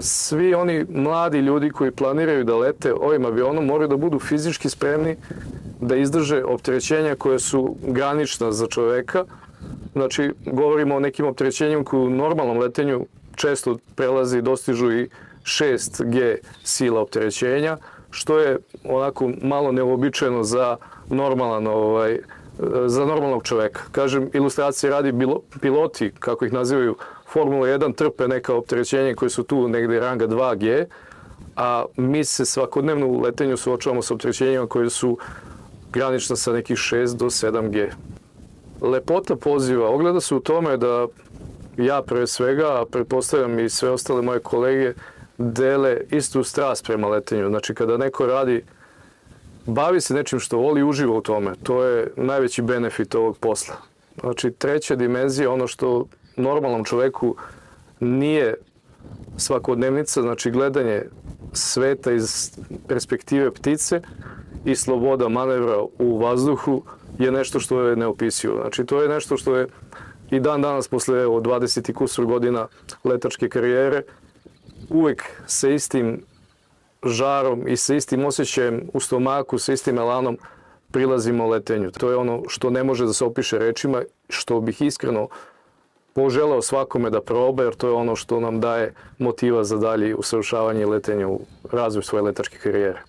Svi oni mladi ljudi koji planiraju da lete ovim avionom moraju da budu fizički spremni da izdrže opterećenja koje su granična za čoveka. Znači, govorimo o nekim opterećenjima koji u normalnom letenju često prelazi i dostižu i 6G sila opterećenja, što je onako malo neuobičajeno za normalnog čoveka. Kažem, ilustracije radi, piloti, kako ih nazivaju, Formula 1 trpe neka opterećenja koje su tu negde ranga 2G, a mi se svakodnevno u letenju suočavamo sa opterećenjima koje su granična sa nekih 6 do 7G. Lepota poziva ogleda se u tome da ja pre svega, a pretpostavljam i sve ostale moje kolege, dele istu strast prema letenju. Znači, kada neko radi, bavi se nečim što voli i uživa u tome, to je najveći benefit ovog posla. Znači, treća dimenzija, ono što normalnom čoveku nije svakodnevnica, znači gledanje sveta iz perspektive ptice i sloboda manevra u vazduhu je nešto što je neopisivo. Znači, to je nešto što je i dan danas, posle 20 i kusur godina letačke karijere, uvek sa istim žarom i sa istim osjećajem u stomaku, sa istim elanom prilazimo letenju. To je ono što ne može da se opiše rečima, što bih iskreno poželeo svakome da proba, jer to je ono što nam daje motiva za dalje usavršavanje i letenje u razvoj svoje letačke karijere.